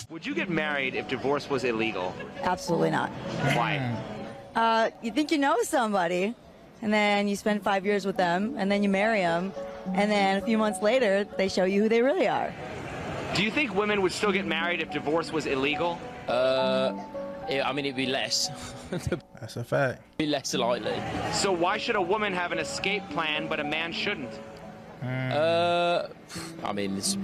Would you get married if divorce was illegal? Absolutely not. Why? You think you know somebody, and then you spend 5 years with them, and then you marry them, and then a few months later, they show you who they really are. Do you think women would still get married if divorce was illegal? I mean, it'd be less. That's a fact. Be less likely. So why should a woman have an escape plan but a man shouldn't? I mean, it's a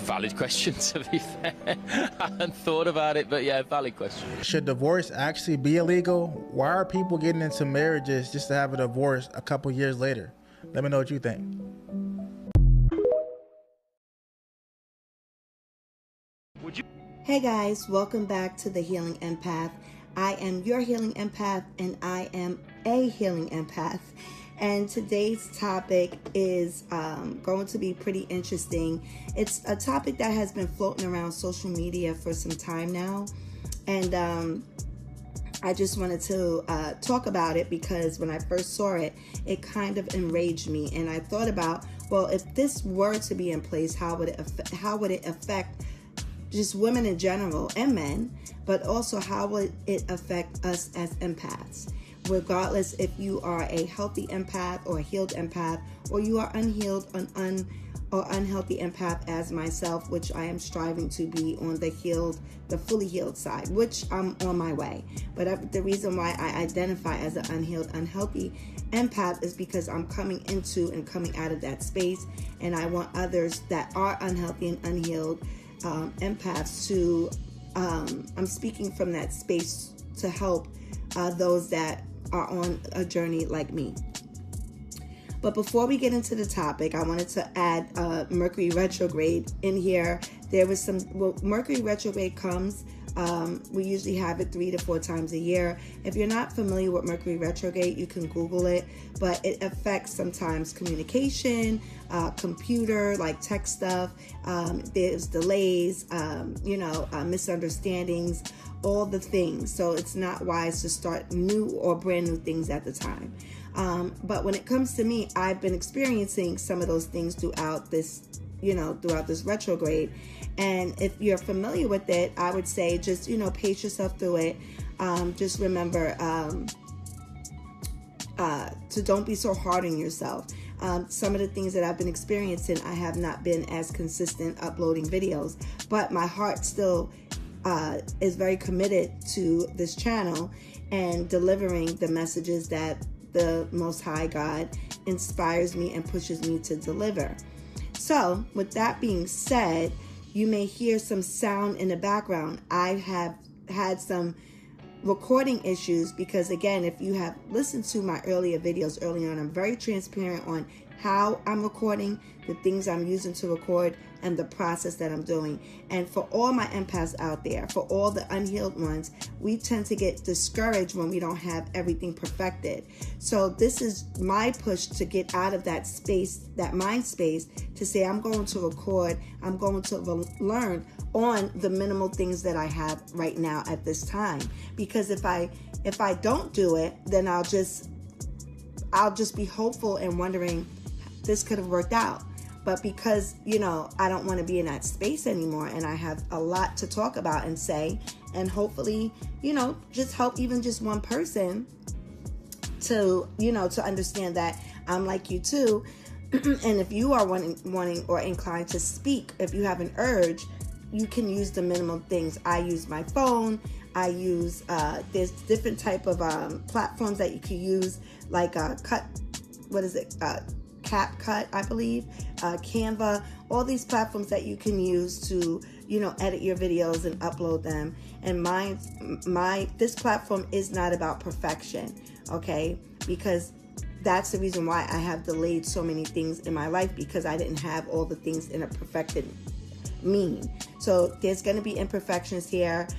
valid question, to be fair. I hadn't thought about it, but yeah, valid question. Should divorce actually be illegal? Why are people getting into marriages just to have a divorce a couple years later? Let me know what you think. Would you? Hey guys, welcome back to the Healing Empath. I am your Healing Empath, and I am a Healing Empath. And today's topic is going to be pretty interesting. It's a topic that has been floating around social media for some time now. And I just wanted to talk about it because when I first saw it, it kind of enraged me. And I thought about, well, if this were to be in place, how would it affect just women in general and men, but also how would it affect us as empaths? Regardless if you are a healthy empath or a healed empath, or you are unhealed or unhealthy empath as myself, which I am striving to be on the fully healed side, which I'm on my way. But the reason why I identify as an unhealed, unhealthy empath is because I'm coming into and coming out of that space, and I want others that are unhealthy and unhealed empaths to, I'm speaking from that space to help those that are on a journey like me. But before we get into the topic, I wanted to add Mercury retrograde in here. There was Mercury retrograde comes. We usually have it 3 to 4 times a year. If you're not familiar with Mercury retrograde, you can Google it. But it affects sometimes communication, computer, like tech stuff. There's delays, misunderstandings, all the things. So it's not wise to start new or brand new things at the time. But when it comes to me, I've been experiencing some of those things throughout this retrograde. And if you're familiar with it, I would say just, pace yourself through it. Just remember to don't be so hard on yourself. Some of the things that I've been experiencing, I have not been as consistent uploading videos, but my heart still is very committed to this channel and delivering the messages that the Most High God inspires me and pushes me to deliver. So with that being said, you may hear some sound in the background. I have had some recording issues because, again, if you have listened to my earlier videos earlier on, I'm very transparent on how I'm recording, the things I'm using to record, and the process that I'm doing. And for all my empaths out there, for all the unhealed ones, we tend to get discouraged when we don't have everything perfected. So this is my push to get out of that space, that mind space, to say I'm going to record, I'm going to learn on the minimal things that I have right now at this time. Because if I don't do it, then I'll just be hopeful and wondering this could have worked out. But because, I don't want to be in that space anymore, and I have a lot to talk about and say, and hopefully, just help even just one person to, to understand that I'm like you too. And if you are wanting or inclined to speak, if you have an urge, you can use the minimum things. I use my phone. I use, there's different type of platforms that you can use, like CapCut, I believe, Canva, all these platforms that you can use to, edit your videos and upload them. And this platform is not about perfection, okay? Because that's the reason why I have delayed so many things in my life, because I didn't have all the things in a perfected meaning. So there's going to be imperfections here.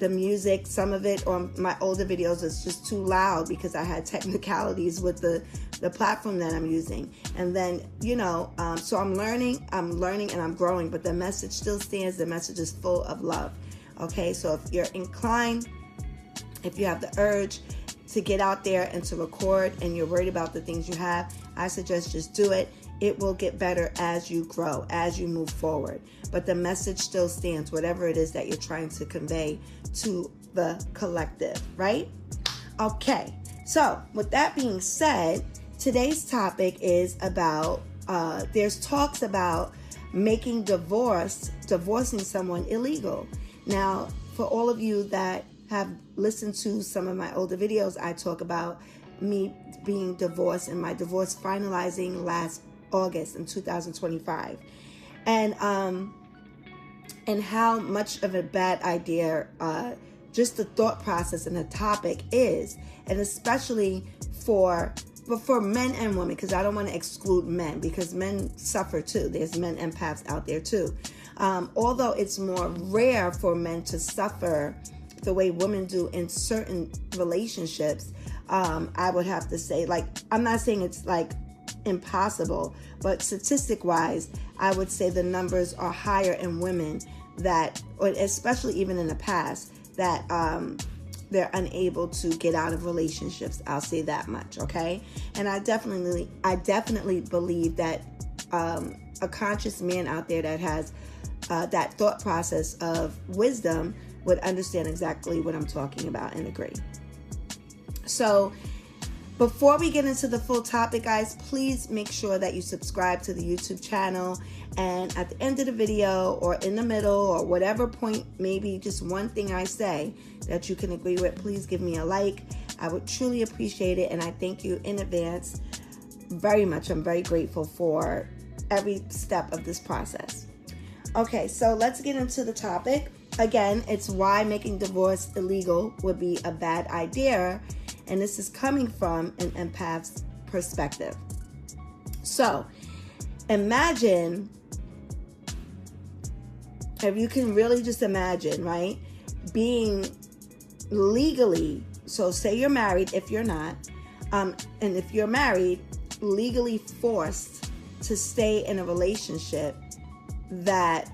The music, some of it on my older videos is just too loud because I had technicalities with the platform that I'm using. And then, so I'm learning and I'm growing, but the message still stands. The message is full of love. Okay, so if you're inclined, if you have the urge to get out there and to record and you're worried about the things you have, I suggest just do it. it will get better as you grow, as you move forward. But the message still stands, whatever it is that you're trying to convey to the collective, right? Okay, so with that being said, today's topic is about, there's talks about making divorcing someone illegal. Now, for all of you that have listened to some of my older videos, I talk about me being divorced and my divorce finalizing last August in 2025. And how much of a bad idea just the thought process and the topic is, and especially for men and women, because I don't want to exclude men, because men suffer too. There's men empaths out there too. Although it's more rare for men to suffer the way women do in certain relationships, I would have to say, like, I'm not saying it's like impossible, but statistic wise, I would say the numbers are higher in women that, or especially even in the past, that they're unable to get out of relationships. I'll say that much, okay? And I definitely believe that a conscious man out there that has that thought process of wisdom would understand exactly what I'm talking about and agree. So before we get into the full topic, guys, please make sure that you subscribe to the YouTube channel. And at the end of the video or in the middle or whatever point, maybe just one thing I say that you can agree with, please give me a like. I would truly appreciate it. And I thank you in advance very much. I'm very grateful for every step of this process. Okay, so let's get into the topic. Again, it's why making divorce illegal would be a bad idea. And this is coming from an empath's perspective. So imagine, if you can really just imagine, right, being legally, so say you're married, if you're not, and if you're married, legally forced to stay in a relationship that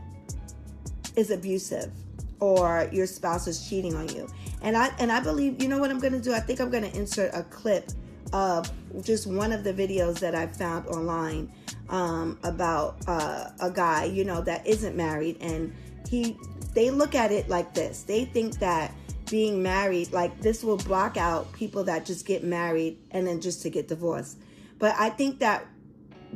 is abusive, or your spouse is cheating on you. And I believe, you know what I'm going to do? I think I'm going to insert a clip of just one of the videos that I found online about a guy, you know, that isn't married. And they look at it like this. They think that being married, like this will block out people that just get married and then just to get divorced. But I think that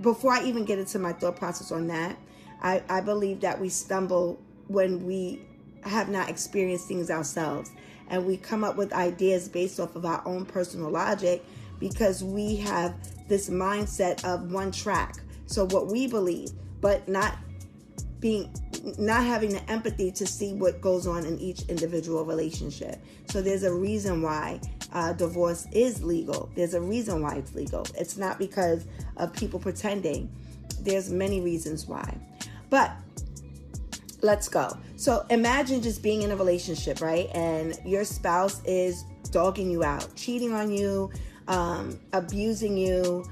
before I even get into my thought process on that, I believe that we stumble when we have not experienced things ourselves, and we come up with ideas based off of our own personal logic because we have this mindset of one track. So what we believe, but not having the empathy to see what goes on in each individual relationship. So there's a reason why divorce is legal. There's a reason why it's legal. It's not because of people pretending. There's many reasons why. But let's go. So imagine just being in a relationship, right? And your spouse is dogging you out, cheating on you, abusing you,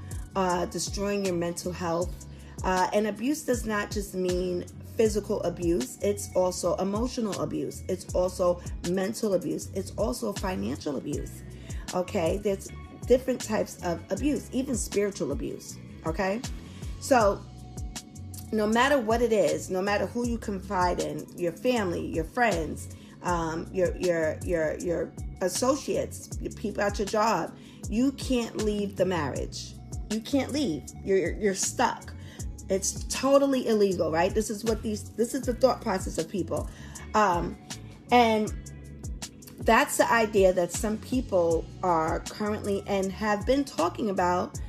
destroying your mental health. And abuse does not just mean physical abuse. It's also emotional abuse. It's also mental abuse. It's also financial abuse. Okay? There's different types of abuse, even spiritual abuse. Okay? So no matter what it is, no matter who you confide in, your family, your friends, your associates, your people at your job, you can't leave the marriage. You can't leave. You're stuck. It's totally illegal, right? This is the thought process of people. And that's the idea that some people are currently and have been talking about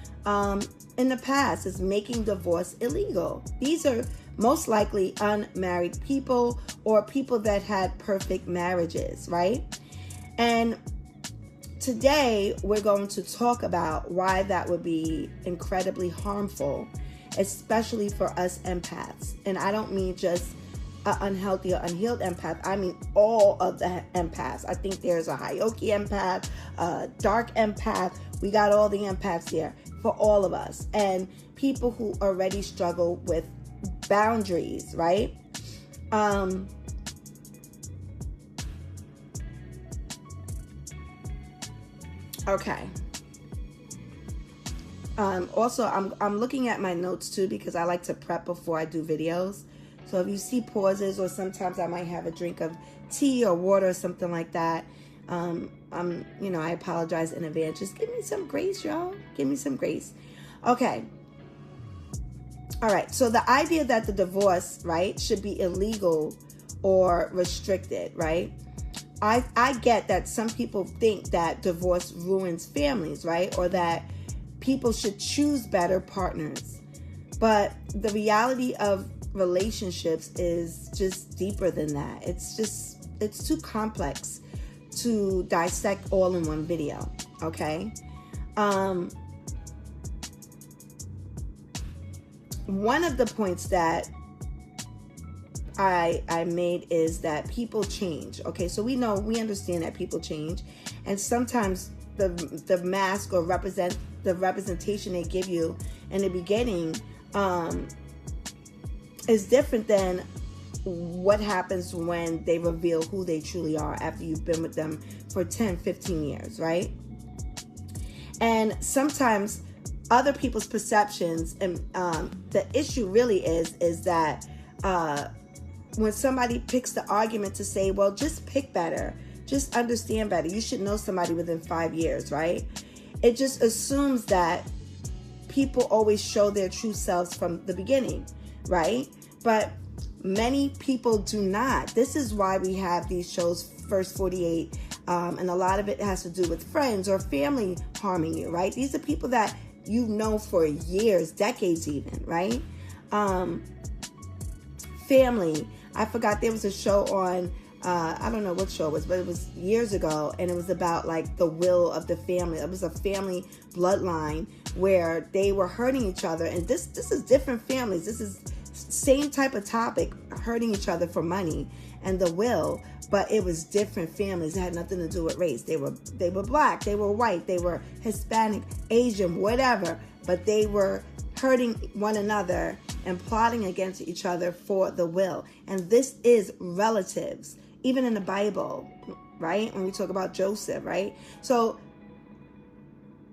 in the past, is making divorce illegal. These are most likely unmarried people or people that had perfect marriages, right? And today we're going to talk about why that would be incredibly harmful, especially for us empaths. And I don't mean just an unhealthy or unhealed empath. I mean all of the empaths. I think there's a hierarchy empath, a dark empath. We got all the empaths here for all of us. And people who already struggle with boundaries, right? Okay. Also, I'm looking at my notes too, because I like to prep before I do videos. So if you see pauses, or sometimes I might have a drink of tea or water or something like that, I apologize in advance. Just give me some grace, y'all. Give me some grace. Okay. All right. So the idea that the divorce, right, should be illegal or restricted, right? I get that some people think that divorce ruins families, right? Or that people should choose better partners. But the reality of relationships is just deeper than that. It's too complex to dissect all in one video, okay? One of the points that I made is that people change. Okay, so we understand that people change, and sometimes the mask or the representation they give you in the beginning is different than what happens when they reveal who they truly are after you've been with them for 10, 15 years, right? And sometimes other people's perceptions, and the issue really is that when somebody picks the argument to say, well, just pick better, just understand better, you should know somebody within 5 years, right? It just assumes that people always show their true selves from the beginning, right? But many people do not. This is why we have these shows, First 48, and a lot of it has to do with friends or family harming you, right? These are people that you know for years, decades even, right? Family. I forgot, there was a show on, I don't know what show it was, but it was years ago, and it was about like the will of the family. It was a family bloodline where they were hurting each other, and this is different families. This is same type of topic, hurting each other for money and the will, but it was different families. It had nothing to do with race. They were black, they were white, they were Hispanic, Asian, whatever, but they were hurting one another and plotting against each other for the will. And this is relatives, even in the Bible, right? When we talk about Joseph, right? So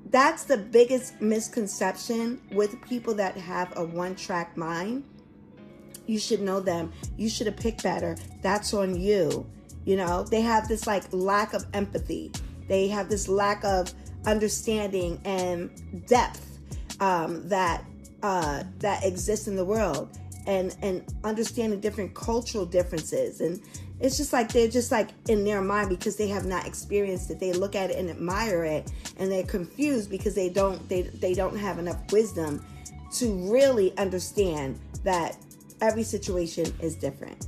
that's the biggest misconception with people that have a one-track mind. You should know them. You should have picked better. That's on you. You know, they have this like lack of empathy. They have this lack of understanding and depth that exists in the world, and understanding different cultural differences. And it's just like they're just like in their mind because they have not experienced it. They look at it and admire it, and they're confused because they don't have enough wisdom to really understand that every situation is different.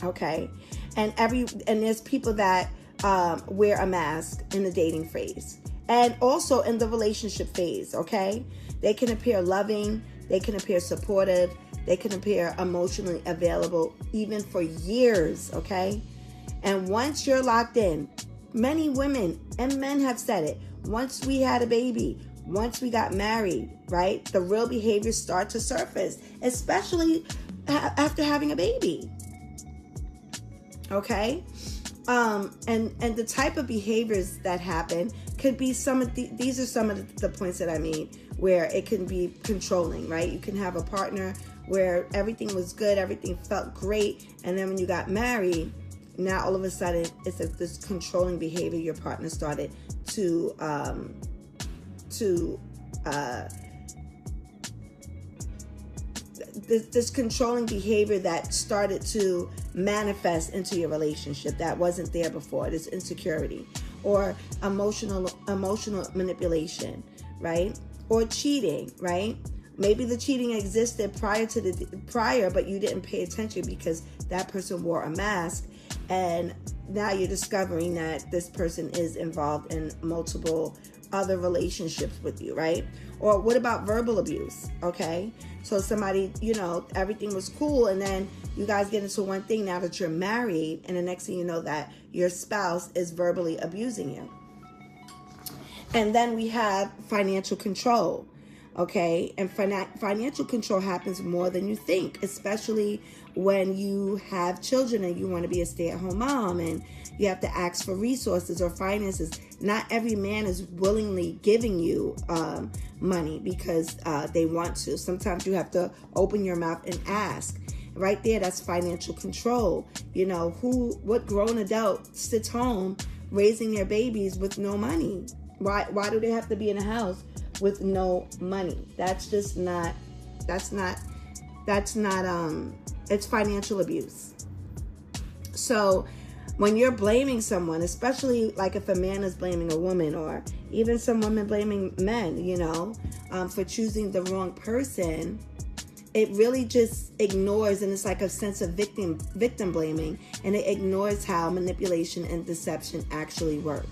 Okay, and there's people that wear a mask in the dating phase, and also in the relationship phase. Okay, they can appear loving, they can appear supportive, they can appear emotionally available even for years. Okay, and once you're locked in, many women and men have said it, once we had a baby, once we got married, right, the real behaviors start to surface, especially after having a baby. Okay, and the type of behaviors that happen could be these are some of the points that I made, where it can be controlling, right? You can have a partner where everything was good, everything felt great, and then when you got married, now all of a sudden it's this controlling behavior your partner started to this controlling behavior that started to manifest into your relationship that wasn't there before. This insecurity or emotional manipulation, right? Or cheating, right? Maybe the cheating existed prior, but you didn't pay attention because that person wore a mask, and now you're discovering that this person is involved in multiple other relationships with you, right? Or what about verbal abuse? Okay, so somebody, everything was cool, and then you guys get into one thing now that you're married, and the next thing you know that your spouse is verbally abusing you. And then we have financial control. Okay, and financial control happens more than you think, especially when you have children and you want to be a stay-at-home mom and you have to ask for resources or finances. Not every man is willingly giving you money because they want to. Sometimes you have to open your mouth and ask. Right there, that's financial control. You know, what grown adult sits home raising their babies with no money? Why do they have to be in a house with no money? It's financial abuse. So when you're blaming someone, especially like if a man is blaming a woman, or even some women blaming men, you know, for choosing the wrong person, it really just ignores, and it's like a sense of victim blaming, and it ignores how manipulation and deception actually work.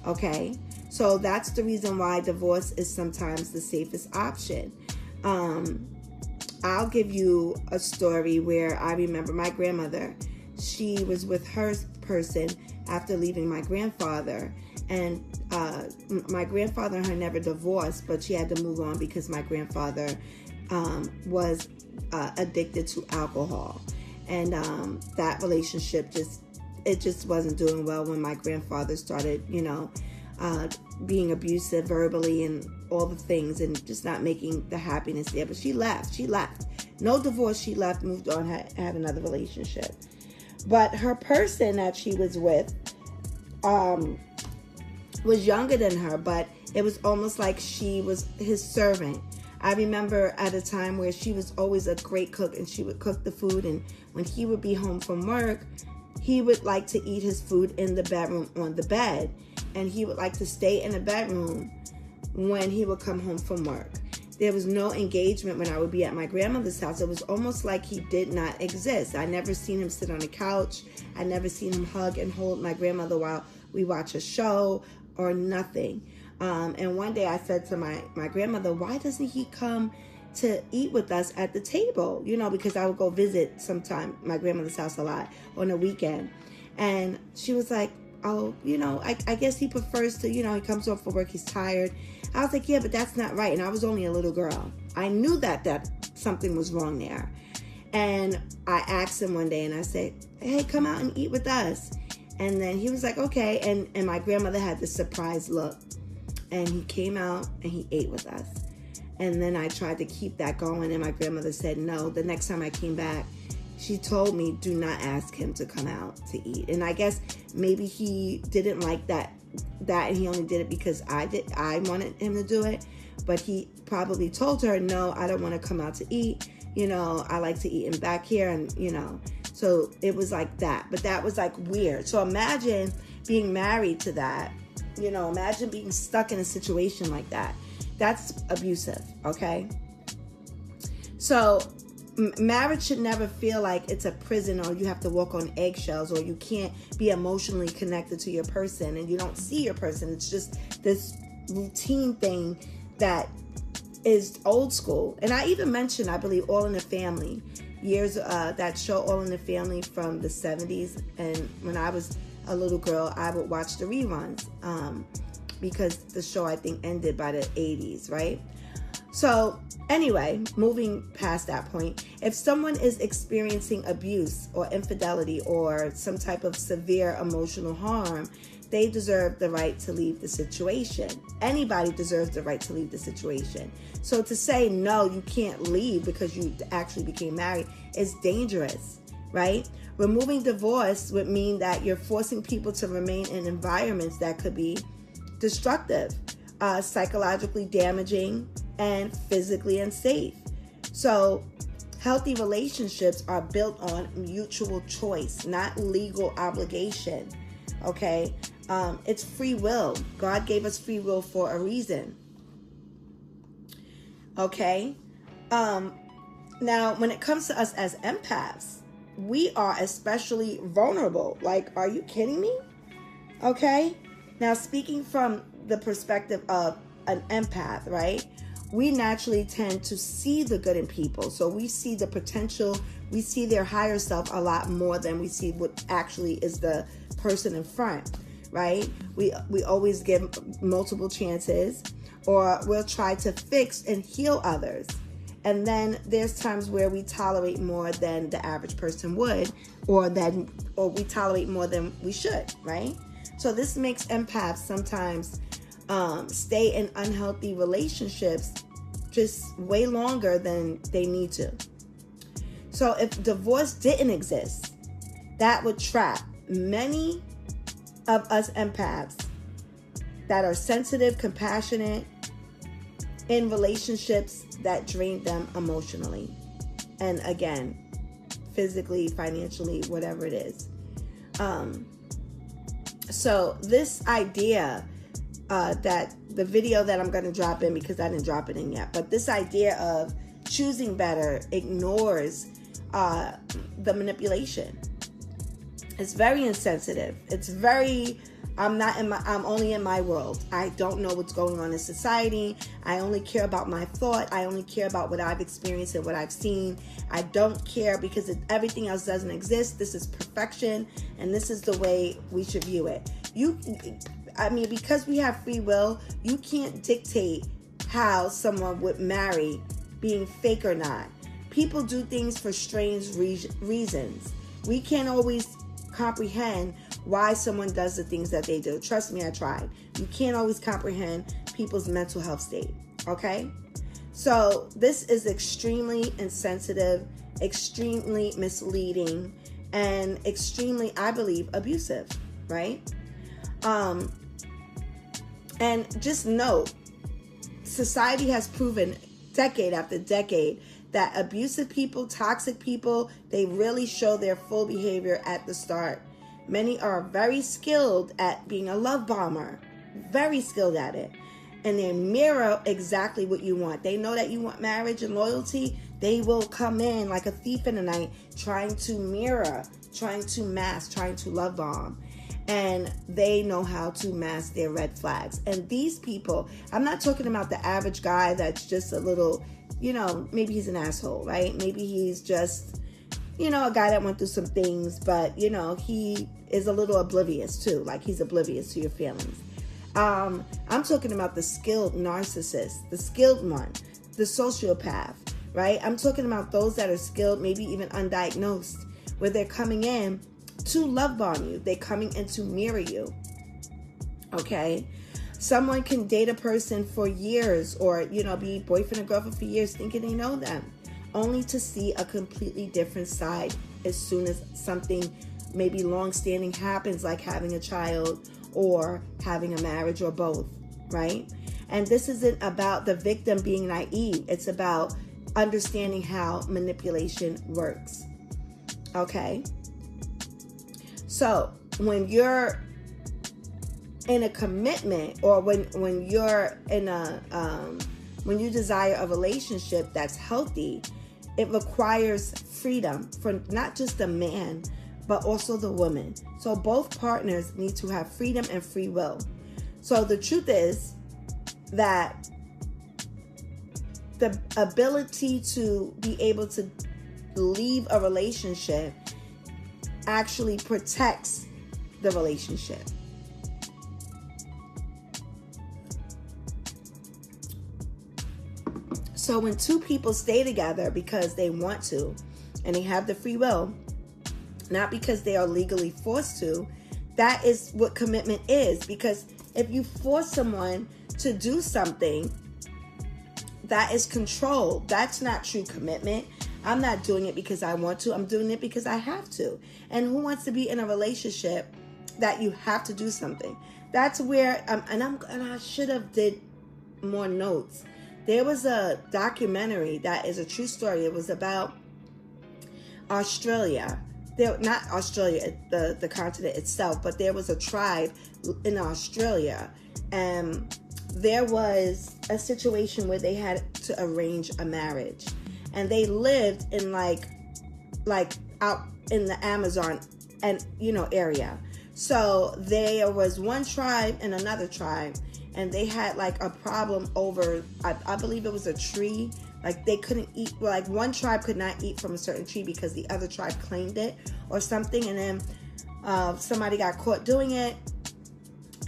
Okay? So that's the reason why divorce is sometimes the safest option. I'll give you a story where I remember my grandmother. She was with her person after leaving my grandfather. And my grandfather and her never divorced, but she had to move on because my grandfather was addicted to alcohol. And that relationship just wasn't doing well when my grandfather started, you know, being abusive verbally and all the things, and just not making the happiness there. But she left. No divorce. She left, moved on, had another relationship. But her person that she was with was younger than her, but it was almost like she was his servant. I remember at a time where she was always a great cook, and she would cook the food, and when he would be home from work, he would like to eat his food in the bedroom on the bed, and he would like to stay in the bedroom when he would come home from work. There was no engagement when I would be at my grandmother's house. It was almost like he did not exist. I never seen him sit on a couch. I never seen him hug and hold my grandmother while we watch a show or nothing. And one day I said to my grandmother, why doesn't he come to eat with us at the table? You know, because I would go visit sometime my grandmother's house a lot on a weekend. And she was like, oh, you know, I guess he prefers to, you know, he comes home from work, he's tired. I was like, yeah, but that's not right. And I was only a little girl. I knew that something was wrong there. And I asked him one day and I said, hey, come out and eat with us. And then he was like, okay. And my grandmother had this surprised look. And he came out and he ate with us. And then I tried to keep that going, and my grandmother said no. The next time I came back, she told me, do not ask him to come out to eat. And I guess maybe he didn't like that and he only did it because I wanted him to do it. But he probably told her, no, I don't want to come out to eat. You know, I like to eat in back here, and, you know. So it was like that. But that was like weird. So imagine being married to that. You know, imagine being stuck in a situation like that. That's abusive, okay? So marriage should never feel like it's a prison, or you have to walk on eggshells, or you can't be emotionally connected to your person and you don't see your person. It's just this routine thing that is old school. And I even mentioned, I believe, All in the Family. That show All in the Family from the 70s. And when I was a little girl, I would watch the reruns because the show, I think, ended by the 80s, right? So anyway, moving past that point, if someone is experiencing abuse or infidelity or some type of severe emotional harm, they deserve the right to leave the situation. Anybody deserves the right to leave the situation. So to say, no, you can't leave because you actually became married is dangerous, right? Removing divorce would mean that you're forcing people to remain in environments that could be destructive, psychologically damaging, and physically unsafe. So healthy relationships are built on mutual choice, not legal obligation. Okay? It's free will. God gave us free will for a reason. Okay? Now, when it comes to us as empaths, we are especially vulnerable. Like, are you kidding me? Okay? Now, speaking from the perspective of an empath, right? We naturally tend to see the good in people. So we see the potential, we see their higher self a lot more than we see what actually is the person in front, right? We always give multiple chances. or we'll try to fix and heal others. And then there's times where we tolerate more than the average person would, or we tolerate more than we should, right? So this makes empaths sometimes stay in unhealthy relationships just way longer than they need to. So if divorce didn't exist, that would trap many of us empaths that are sensitive, compassionate, in relationships that drain them emotionally. And again, physically, financially, whatever it is. So this idea that the video that I'm going to drop in, because I didn't drop it in yet, but this idea of choosing better ignores the manipulation. It's very insensitive. It's very, I'm only in my world. I don't know what's going on in society. I only care about my thought. I only care about what I've experienced and what I've seen. I don't care because everything else doesn't exist. This is perfection, and this is the way we should view it. Because we have free will, you can't dictate how someone would marry, being fake or not. People do things for strange reasons. We can't always comprehend why someone does the things that they do. Trust me, I tried. You can't always comprehend people's mental health state, okay? So this is extremely insensitive, extremely misleading, and extremely, I believe, abusive, right? And just note, society has proven decade after decade that abusive people, toxic people, they really show their full behavior at the start. Many are very skilled at being a love bomber, very skilled at it. And they mirror exactly what you want. They know that you want marriage and loyalty. They will come in like a thief in the night, trying to mirror, trying to mask, trying to love bomb. And they know how to mask their red flags. And these people, I'm not talking about the average guy that's just a little, maybe he's an asshole, right? Maybe he's just, a guy that went through some things, but, he is a little oblivious too. Like he's oblivious to your feelings. I'm talking about the skilled narcissist, the skilled one, the sociopath, right? I'm talking about those that are skilled, maybe even undiagnosed, where they're coming in to love bomb you. They're coming in to mirror you. Okay? Someone can date a person for years or, be boyfriend or girlfriend for years thinking they know them, only to see a completely different side as soon as something maybe long-standing happens, like having a child or having a marriage or both, right? And this isn't about the victim being naive. It's about understanding how manipulation works. Okay? So when you're in a commitment, or when you're in when you desire a relationship that's healthy, it requires freedom for not just the man, but also the woman. So both partners need to have freedom and free will. So the truth is that the ability to be able to leave a relationship actually protects the relationship. So when two people stay together because they want to, and they have the free will, not because they are legally forced to, that is what commitment is. Because if you force someone to do something, that is control. That's not true commitment. I'm not doing it because I want to. I'm doing it because I have to. And who wants to be in a relationship that you have to do something? That's where, and I should have did more notes. There was a documentary that is a true story. It was about Australia. Not Australia, the continent itself, but there was a tribe in Australia, and there was a situation where they had to arrange a marriage, and they lived in like out in the Amazon and area. So there was one tribe and another tribe, and they had like a problem over, I believe it was a tree. Like they couldn't eat, like one tribe could not eat from a certain tree because the other tribe claimed it or something. And then somebody got caught doing it.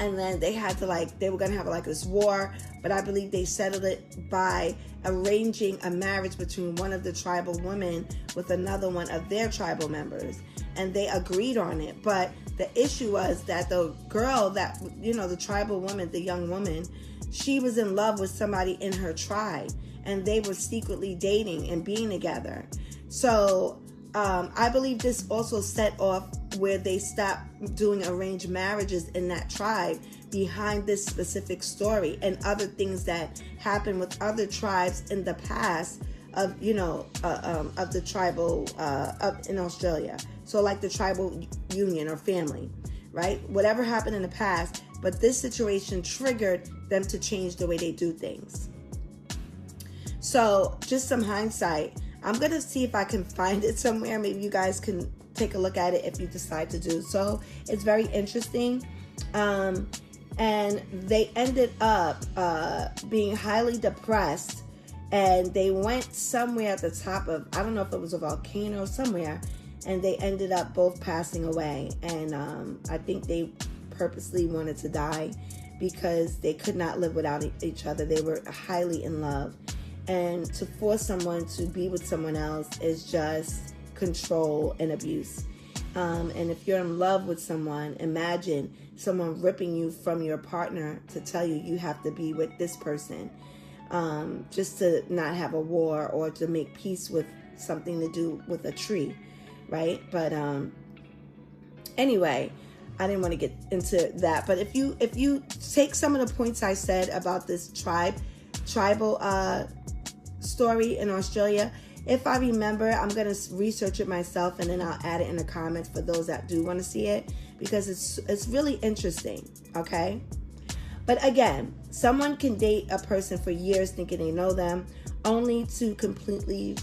And then they had to they were going to have this war. but I believe they settled it by arranging a marriage between one of the tribal women with another one of their tribal members. And they agreed on it. But the issue was that the girl that, the tribal woman, the young woman, she was in love with somebody in her tribe. And they were secretly dating and being together. So I believe this also set off where they stopped doing arranged marriages in that tribe behind this specific story and other things that happened with other tribes in the past of the tribal up in Australia. So like the tribal union or family, right? Whatever happened in the past, but this situation triggered them to change the way they do things. So just some hindsight. I'm going to see if I can find it somewhere. Maybe you guys can take a look at it if you decide to do so. It's very interesting. And they ended up being highly depressed. And they went somewhere at the top of, I don't know if it was a volcano somewhere. And they ended up both passing away. And I think they purposely wanted to die because they could not live without each other. They were highly in love. And to force someone to be with someone else is just control and abuse. And if you're in love with someone, imagine someone ripping you from your partner to tell you you have to be with this person, just to not have a war or to make peace with something to do with a tree, right? But anyway, I didn't want to get into that. But if you take some of the points I said about this tribal story in Australia, if I remember, I'm going to research it myself and then I'll add it in the comments for those that do want to see it, because it's really interesting, okay? But again, someone can date a person for years thinking they know them, only to completely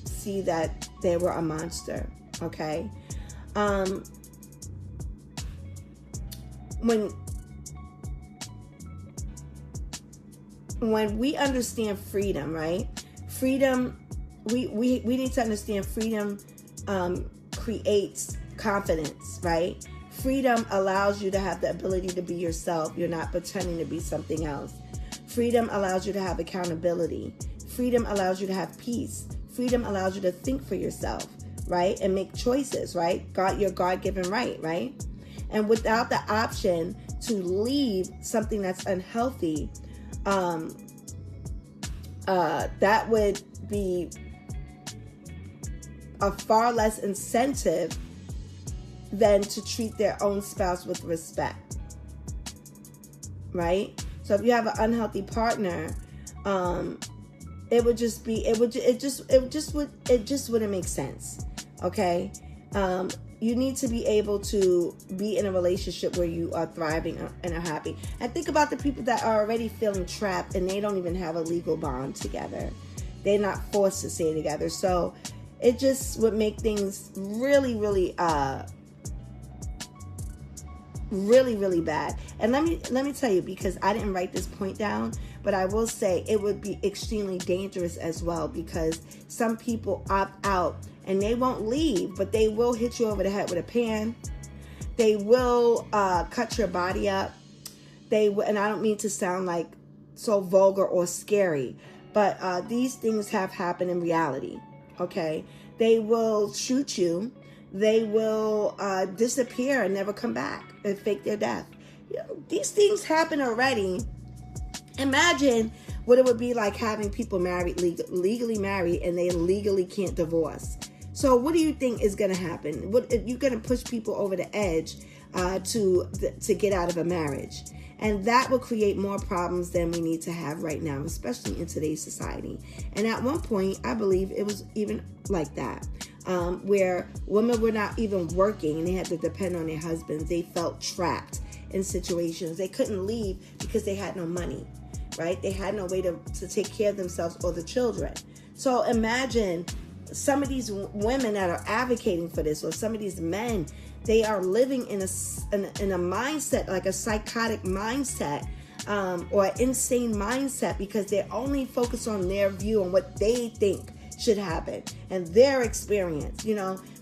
see that they were a monster, okay? When we understand freedom, right? Freedom, we need to understand freedom creates confidence, right? Freedom allows you to have the ability to be yourself. You're not pretending to be something else. Freedom allows you to have accountability. Freedom allows you to have peace. Freedom allows you to think for yourself, right? And make choices, right? Your God-given right? And without the option to leave something that's unhealthy, that would be a far less incentive than to treat their own spouse with respect, right? So if you have an unhealthy partner, it just wouldn't make sense, okay? You need to be able to be in a relationship where you are thriving and are happy. And think about the people that are already feeling trapped and they don't even have a legal bond together. They're not forced to stay together. So it just would make things really, really, really bad. And let me tell you, because I didn't write this point down, but I will say it would be extremely dangerous as well, because some people opt out and they won't leave, but they will hit you over the head with a pan. They will cut your body up. And I don't mean to sound like so vulgar or scary, but these things have happened in reality, okay? They will shoot you. They will disappear and never come back and fake their death. These things happen already. Imagine what it would be like having people married, legally married, and they legally can't divorce. So what do you think is going to happen? You're going to push people over the edge to get out of a marriage. And that will create more problems than we need to have right now, especially in today's society. And at one point, I believe it was even like that, where women were not even working and they had to depend on their husbands. They felt trapped in situations. They couldn't leave because they had no money, right? They had no way to take care of themselves or the children. So imagine some of these women that are advocating for this, or some of these men, they are living in a mindset, like a psychotic mindset, or an insane mindset, because they're only focused on their view and what they think should happen and their experience.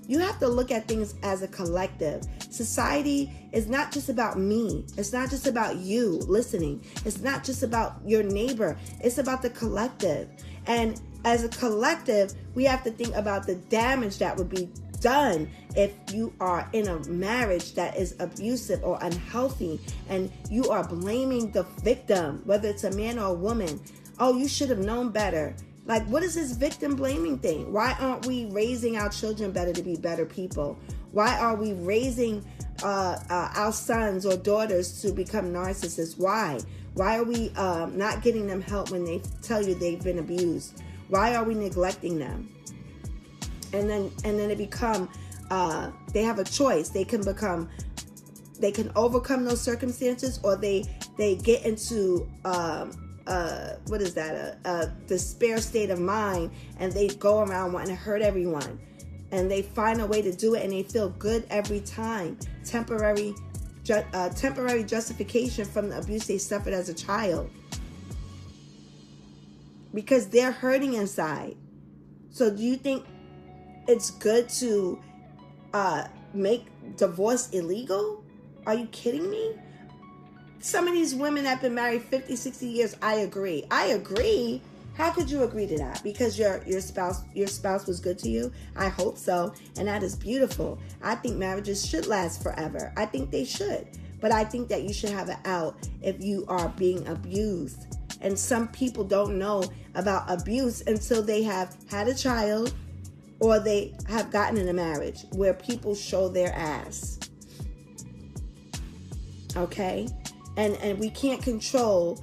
You have to look at things as a collective. Society is not just about me. It's not just about you listening. It's not just about your neighbor. It's about the collective. And as a collective, we have to think about the damage that would be done if you are in a marriage that is abusive or unhealthy, and you are blaming the victim, whether it's a man or a woman. Oh, you should have known better. Like, what is this victim blaming thing? Why aren't we raising our children better to be better people? Why are we raising our sons or daughters to become narcissists? Why? Why are we not getting them help when they tell you they've been abused? Why are we neglecting them? And then it become, they have a choice. They can overcome those circumstances, or they get into a despair state of mind, and they go around wanting to hurt everyone, and they find a way to do it, and they feel good every time. Temporary justification from the abuse they suffered as a child, because they're hurting inside. So do you think it's good to make divorce illegal? Are you kidding me? Some of these women have been married 50, 60 years. I agree. How could you agree to that? Because your spouse was good to you? I hope so. And that is beautiful. I think marriages should last forever. I think they should. But I think that you should have an out if you are being abused. And some people don't know about abuse until they have had a child, or they have gotten in a marriage where people show their ass. Okay? And we can't control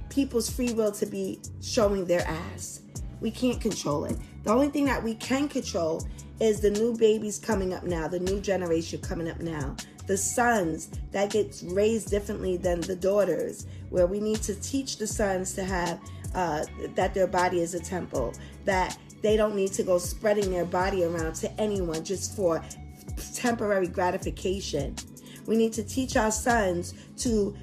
people's free will to be showing their ass. We can't control it. The only thing that we can control is the new babies coming up now, the new generation coming up now, the sons that gets raised differently than the daughters, where we need to teach the sons to have that their body is a temple, that they don't need to go spreading their body around to anyone just for temporary gratification. We need to teach our sons to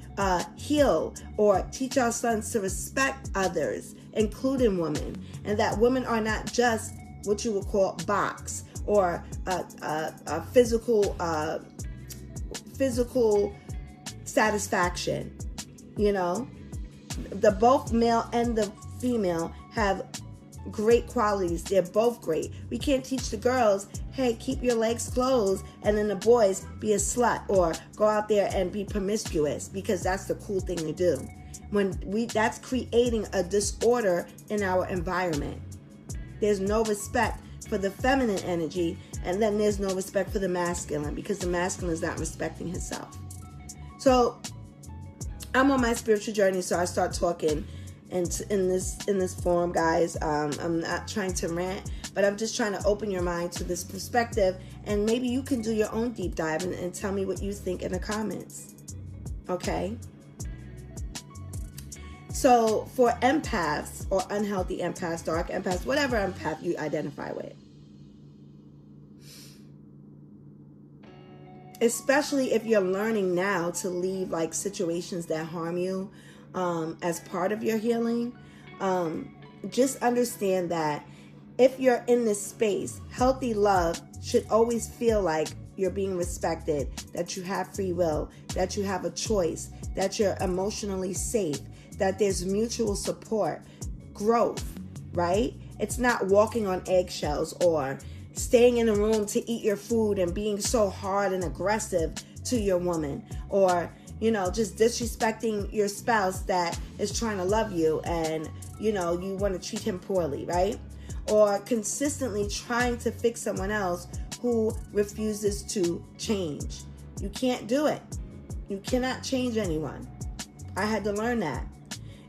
heal, or teach our sons to respect others, including women, and that women are not just what you would call box, or a physical satisfaction. You know, the both male and the female have great qualities. They're both great. We can't teach the girls, hey, keep your legs closed, and then the boys be a slut or go out there and be promiscuous, because that's the cool thing to do. That's creating a disorder in our environment. There's no respect for the feminine energy, and then there's no respect for the masculine, because the masculine is not respecting himself. So I'm on my spiritual journey, so I start talking in this forum, guys. I'm not trying to rant, but I'm just trying to open your mind to this perspective, and maybe you can do your own deep dive and tell me what you think in the comments. Okay? So for empaths, or unhealthy empaths, dark empaths, whatever empath you identify with, especially if you're learning now to leave like situations that harm you, as part of your healing, just understand that if you're in this space, healthy love should always feel like you're being respected, that you have free will, that you have a choice, that you're emotionally safe, that there's mutual support, growth, right? It's not walking on eggshells, or staying in a room to eat your food and being so hard and aggressive to your woman, or just disrespecting your spouse that is trying to love you, and, you want to treat him poorly, right? Or consistently trying to fix someone else who refuses to change. You can't do it. You cannot change anyone. I had to learn that.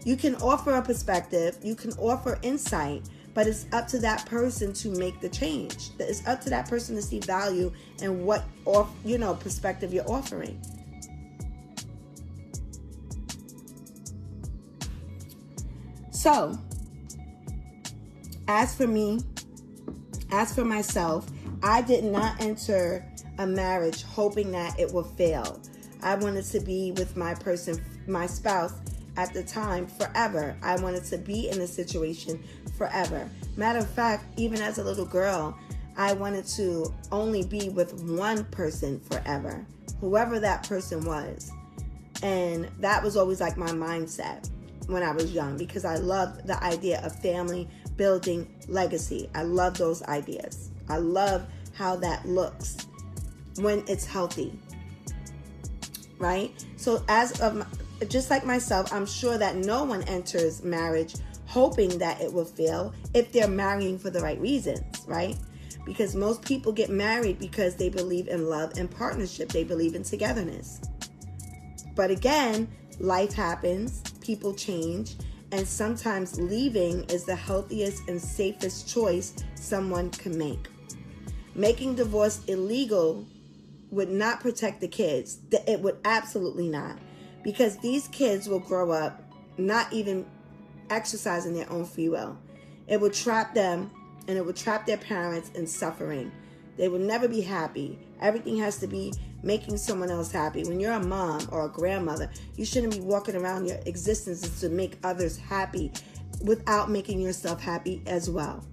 You can offer a perspective, you can offer insight, but it's up to that person to make the change. It's up to that person to see value in what, perspective you're offering. So, as for me, as for myself, I did not enter a marriage hoping that it would fail. I wanted to be with my spouse at the time forever. I wanted to be in a situation forever. Matter of fact, even as a little girl, I wanted to only be with one person forever, whoever that person was. And that was always like my mindset when I was young, because I loved the idea of family, building, legacy. I love those ideas. I love how that looks when it's healthy, right? So just like myself, I'm sure that no one enters marriage hoping that it will fail if they're marrying for the right reasons, right? Because most people get married because they believe in love and partnership. They believe in togetherness. But again, life happens, people change, and sometimes leaving is the healthiest and safest choice someone can make. Making divorce illegal would not protect the kids. It would absolutely not. Because these kids will grow up not even exercising their own free will. It would trap them, and it would trap their parents in suffering. They will never be happy. Everything has to be making someone else happy. When you're a mom or a grandmother, you shouldn't be walking around your existence to make others happy without making yourself happy as well.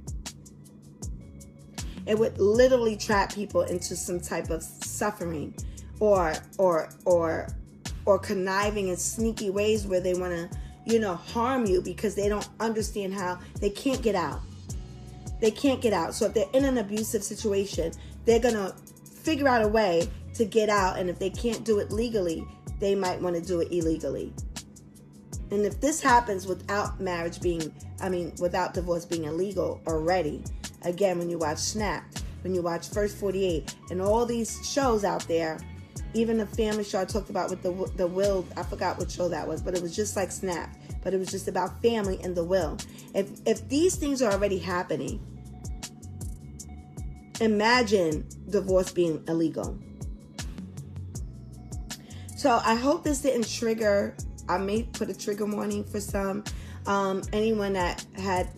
It would literally trap people into some type of suffering or conniving in sneaky ways where they want to, harm you because they don't understand how they can't get out. They can't get out. So if they're in an abusive situation, they're going to figure out a way to get out. And if they can't do it legally, they might want to do it illegally. And if this happens without without divorce being illegal already, again, when you watch Snapped, when you watch First 48, and all these shows out there, even the family show I talked about with the will, I forgot what show that was, but it was just like Snapped, but it was just about family and the will. If these things are already happening, imagine divorce being illegal. So I hope this didn't trigger. I may put a trigger warning for some. Anyone that had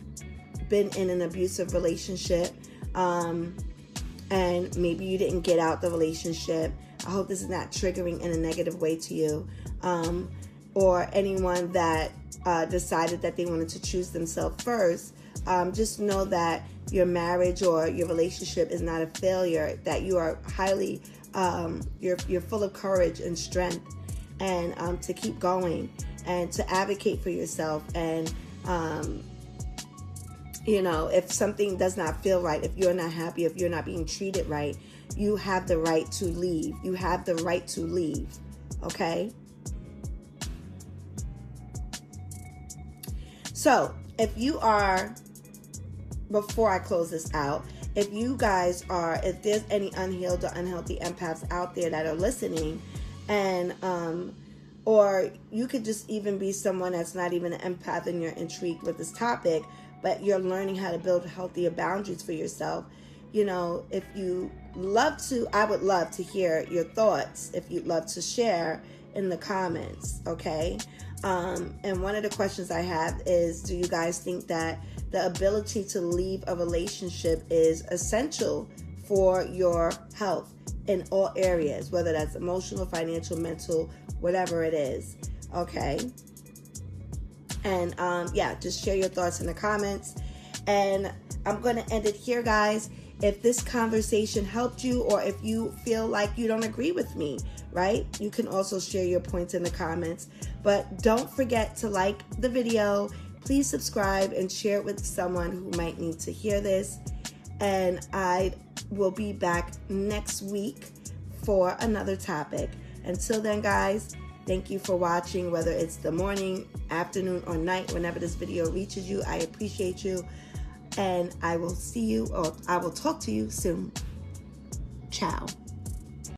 been in an abusive relationship, and maybe you didn't get out the relationship. I hope this is not triggering in a negative way to you. Or anyone that decided that they wanted to choose themselves first. Just know that your marriage or your relationship is not a failure, that you are highly, you're full of courage and strength, and to keep going and to advocate for yourself. And, if something does not feel right, if you're not happy, if you're not being treated right, you have the right to leave. You have the right to leave. Okay? So, if before I close this out, if there's any unhealed or unhealthy empaths out there that are listening, and or you could just even be someone that's not even an empath and you're intrigued with this topic, but you're learning how to build healthier boundaries for yourself. If you love to, I would love to hear your thoughts. If you'd love to share in the comments, okay? And one of the questions I have is, do you guys think that the ability to leave a relationship is essential for your health in all areas, whether that's emotional, financial, mental, whatever it is, okay? And just share your thoughts in the comments. And I'm going to end it here, guys. If this conversation helped you, or if you feel like you don't agree with me, right? You can also share your points in the comments. But don't forget to like the video. Please subscribe and share it with someone who might need to hear this. And I will be back next week for another topic. Until then, guys, thank you for watching, whether it's the morning, afternoon, or night, whenever this video reaches you. I appreciate you. And I will see you, or I will talk to you soon. Ciao.